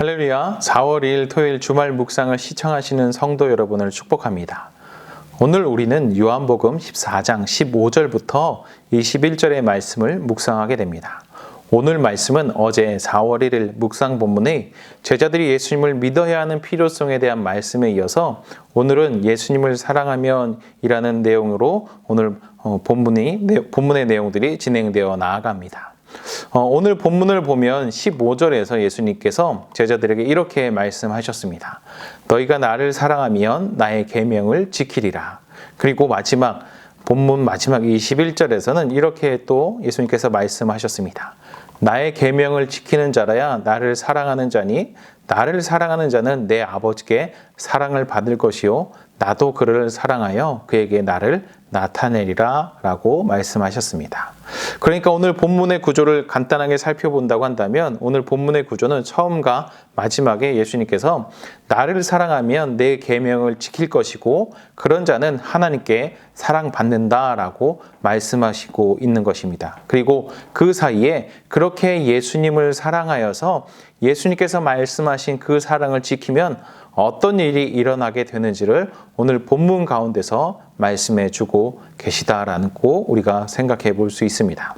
할렐루야, 4월 2일 토요일 주말 묵상을 시청하시는 성도 여러분을 축복합니다. 오늘 우리는 요한복음 14장 15절부터 21절의 말씀을 묵상하게 됩니다. 오늘 말씀은 어제 4월 1일 묵상 본문에 제자들이 예수님을 믿어야 하는 필요성에 대한 말씀에 이어서 오늘은 예수님을 사랑하면 이라는 내용으로 오늘 본문의 내용들이 진행되어 나아갑니다. 오늘 본문을 보면 15절에서 예수님께서 제자들에게 이렇게 말씀하셨습니다. 너희가 나를 사랑하면 나의 계명을 지키리라. 그리고 본문 마지막 21절에서는 이렇게 또 예수님께서 말씀하셨습니다. 나의 계명을 지키는 자라야 나를 사랑하는 자니 나를 사랑하는 자는 내 아버지께 사랑을 받을 것이요 나도 그를 사랑하여 그에게 나를 나타내리라 라고 말씀하셨습니다. 그러니까 오늘 본문의 구조를 간단하게 살펴본다고 한다면 오늘 본문의 구조는 처음과 마지막에 예수님께서 나를 사랑하면 내 계명을 지킬 것이고 그런 자는 하나님께 사랑받는다라고 말씀하시고 있는 것입니다. 그리고 그 사이에 그렇게 예수님을 사랑하여서 예수님께서 말씀하신 그 사랑을 지키면 어떤 일이 일어나게 되는지를 오늘 본문 가운데서 말씀해 주고 계시다라고 우리가 생각해 볼 수 있습니다.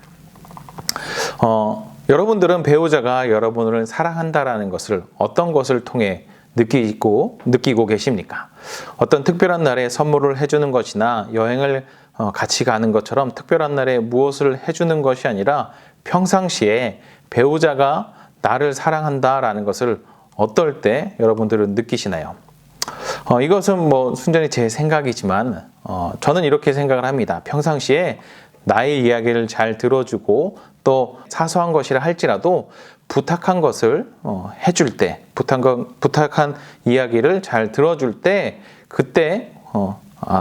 여러분들은 배우자가 여러분을 사랑한다라는 것을 어떤 것을 통해 느끼고 계십니까? 어떤 특별한 날에 선물을 해주는 것이나 여행을 같이 가는 것처럼 특별한 날에 무엇을 해주는 것이 아니라 평상시에 배우자가 나를 사랑한다라는 것을 어떨 때 여러분들은 느끼시나요? 이것은 순전히 제 생각이지만 저는 이렇게 생각을 합니다. 평상시에 나의 이야기를 잘 들어주고 또 사소한 것이라 할지라도 부탁한 것을 해줄 때, 부탁한 이야기를 잘 들어줄 때 그때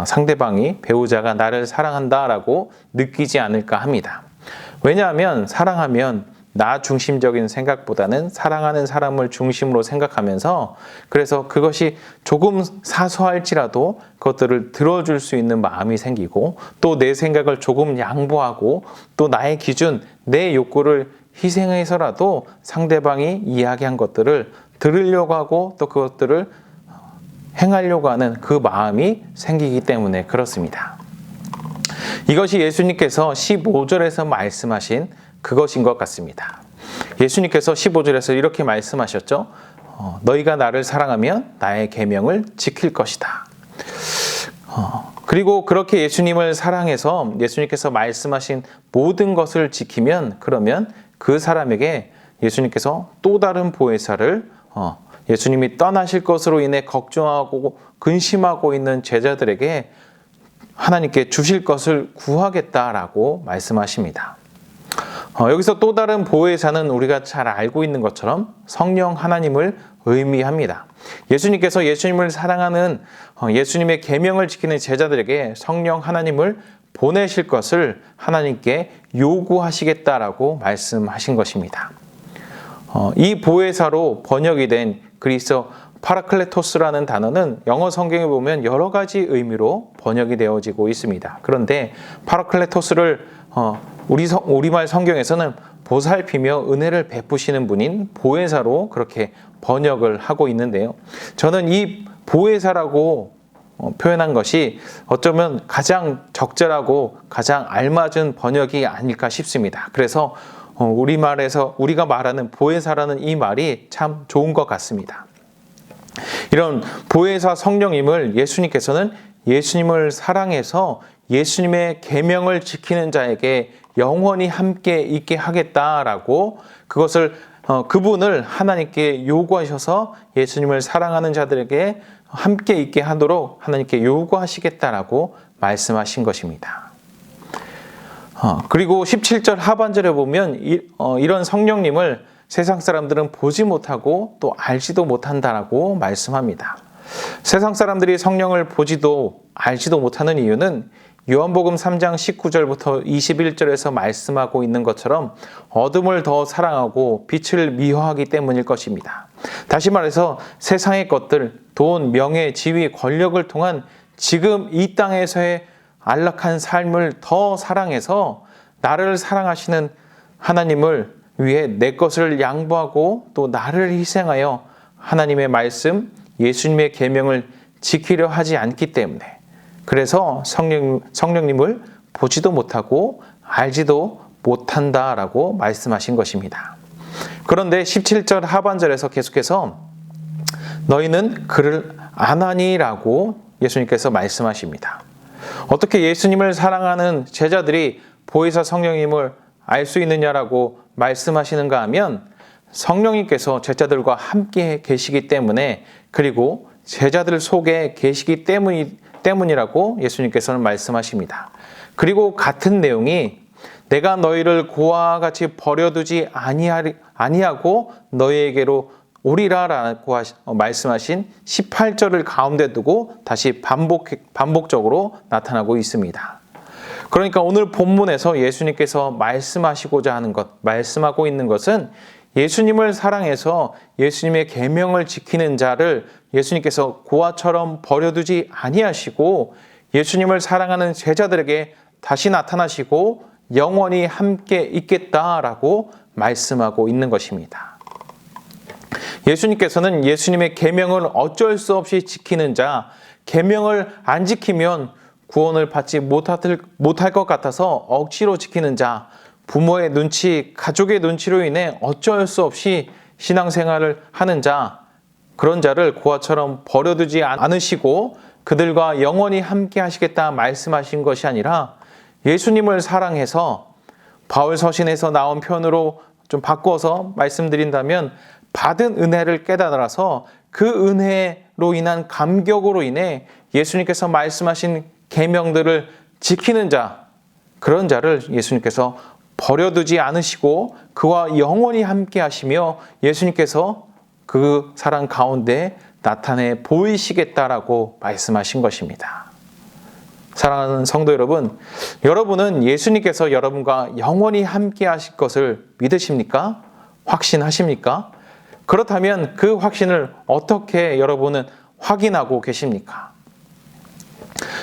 상대방이 배우자가 나를 사랑한다라고 느끼지 않을까 합니다. 왜냐하면 사랑하면 나 중심적인 생각보다는 사랑하는 사람을 중심으로 생각하면서 그래서 그것이 조금 사소할지라도 그것들을 들어줄 수 있는 마음이 생기고 또 내 생각을 조금 양보하고 또 나의 기준, 내 욕구를 희생해서라도 상대방이 이야기한 것들을 들으려고 하고 또 그것들을 행하려고 하는 그 마음이 생기기 때문에 그렇습니다. 이것이 예수님께서 15절에서 말씀하신 그것인 것 같습니다. 예수님께서 15절에서 이렇게 말씀하셨죠. 너희가 나를 사랑하면 나의 계명을 지킬 것이다. 그리고 그렇게 예수님을 사랑해서 예수님께서 말씀하신 모든 것을 지키면 그러면 그 사람에게 예수님께서 또 다른 보혜사를 예수님이 떠나실 것으로 인해 걱정하고 근심하고 있는 제자들에게 하나님께 주실 것을 구하겠다라고 말씀하십니다. 여기서 또 다른 보혜사는 우리가 잘 알고 있는 것처럼 성령 하나님을 의미합니다. 예수님께서 예수님을 사랑하는 예수님의 계명을 지키는 제자들에게 성령 하나님을 보내실 것을 하나님께 요구하시겠다라고 말씀하신 것입니다. 이 보혜사로 번역이 된 그리스어 파라클레토스라는 단어는 영어 성경에 보면 여러 가지 의미로 번역이 되어지고 있습니다. 그런데 파라클레토스를 우리말 성경에서는 보살피며 은혜를 베푸시는 분인 보혜사로 그렇게 번역을 하고 있는데요. 저는 이 보혜사라고 표현한 것이 어쩌면 가장 적절하고 가장 알맞은 번역이 아닐까 싶습니다. 그래서 우리말에서 우리가 말하는 보혜사라는 이 말이 참 좋은 것 같습니다. 이런 보혜사 성령님을 예수님께서는 예수님을 사랑해서 예수님의 계명을 지키는 자에게 영원히 함께 있게 하겠다라고 그분을 하나님께 요구하셔서 예수님을 사랑하는 자들에게 함께 있게 하도록 하나님께 요구하시겠다라고 말씀하신 것입니다. 그리고 17절 하반절에 보면 이런 성령님을 세상 사람들은 보지 못하고 또 알지도 못한다라고 말씀합니다. 세상 사람들이 성령을 보지도 알지도 못하는 이유는 요한복음 3장 19절부터 21절에서 말씀하고 있는 것처럼 어둠을 더 사랑하고 빛을 미워하기 때문일 것입니다. 다시 말해서 세상의 것들, 돈, 명예, 지위, 권력을 통한 지금 이 땅에서의 안락한 삶을 더 사랑해서 나를 사랑하시는 하나님을 위해 내 것을 양보하고 또 나를 희생하여 하나님의 말씀, 예수님의 계명을 지키려 하지 않기 때문에, 그래서 성령님을 보지도 못하고 알지도 못한다라고 말씀하신 것입니다. 그런데 17절 하반절에서 계속해서 너희는 그를 아나니라고 예수님께서 말씀하십니다. 어떻게 예수님을 사랑하는 제자들이 보혜사 성령님을 알 수 있느냐라고 말씀하시는가 하면, 성령님께서 제자들과 함께 계시기 때문에, 그리고 제자들 속에 계시기 때문이라고 예수님께서는 말씀하십니다. 그리고 같은 내용이 내가 너희를 고아와 같이 버려두지 아니하고 너희에게로 오리라라고 말씀하신 18절을 가운데 두고 다시 반복적으로 나타나고 있습니다. 그러니까 오늘 본문에서 예수님께서 말씀하고 있는 것은 예수님을 사랑해서 예수님의 계명을 지키는 자를 예수님께서 고아처럼 버려두지 아니하시고 예수님을 사랑하는 제자들에게 다시 나타나시고 영원히 함께 있겠다라고 말씀하고 있는 것입니다. 예수님께서는 예수님의 계명을 어쩔 수 없이 지키는 자, 계명을 안 지키면 구원을 받지 못할 것 같아서 억지로 지키는 자, 부모의 눈치, 가족의 눈치로 인해 어쩔 수 없이 신앙생활을 하는 자, 그런 자를 고아처럼 버려두지 않으시고 그들과 영원히 함께 하시겠다 말씀하신 것이 아니라, 예수님을 사랑해서 바울 서신에서 나온 표현으로 좀 바꿔서 말씀드린다면, 받은 은혜를 깨달아서 그 은혜로 인한 감격으로 인해 예수님께서 말씀하신 계명들을 지키는 자, 그런 자를 예수님께서 버려두지 않으시고 그와 영원히 함께 하시며 예수님께서 그 사랑 가운데 나타내 보이시겠다라고 말씀하신 것입니다. 사랑하는 성도 여러분, 여러분은 예수님께서 여러분과 영원히 함께 하실 것을 믿으십니까? 확신하십니까? 그렇다면 그 확신을 어떻게 여러분은 확인하고 계십니까?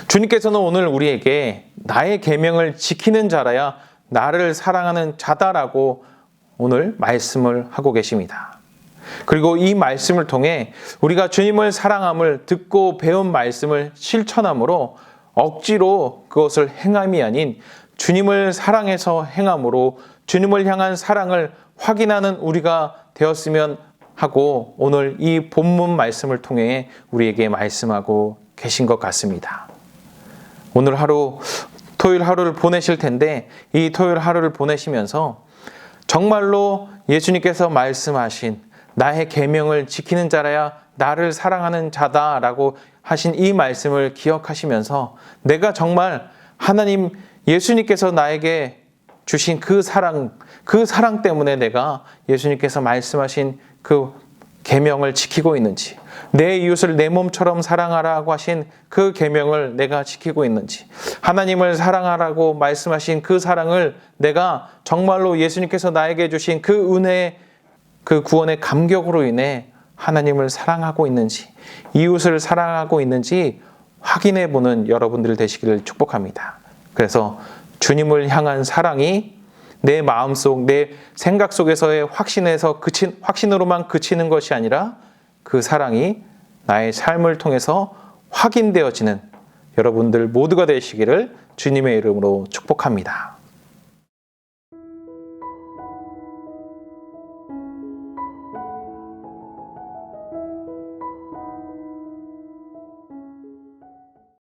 주님께서는 오늘 우리에게 나의 계명을 지키는 자라야 나를 사랑하는 자다라고 오늘 말씀을 하고 계십니다. 그리고 이 말씀을 통해 우리가 주님을 사랑함을 듣고 배운 말씀을 실천함으로 억지로 그것을 행함이 아닌 주님을 사랑해서 행함으로 주님을 향한 사랑을 확인하는 우리가 되었으면 하고 오늘 이 본문 말씀을 통해 우리에게 말씀하고 계신 것 같습니다. 오늘 하루, 토요일 하루를 보내실 텐데 이 토요일 하루를 보내시면서 정말로 예수님께서 말씀하신 나의 계명을 지키는 자라야 나를 사랑하는 자다라고 하신 이 말씀을 기억하시면서 내가 정말 하나님 예수님께서 나에게 주신 그 사랑 때문에 내가 예수님께서 말씀하신 그 계명을 지키고 있는지, 내 이웃을 내 몸처럼 사랑하라고 하신 그 계명을 내가 지키고 있는지, 하나님을 사랑하라고 말씀하신 그 사랑을 내가 정말로 예수님께서 나에게 주신 그 은혜, 그 구원의 감격으로 인해 하나님을 사랑하고 있는지, 이웃을 사랑하고 있는지 확인해 보는 여러분들 되시기를 축복합니다. 그래서 주님을 향한 사랑이 내 마음속, 내 생각 속에서의 확신으로만 그치는 것이 아니라 그 사랑이 나의 삶을 통해서 확인되어지는 여러분들 모두가 되시기를 주님의 이름으로 축복합니다.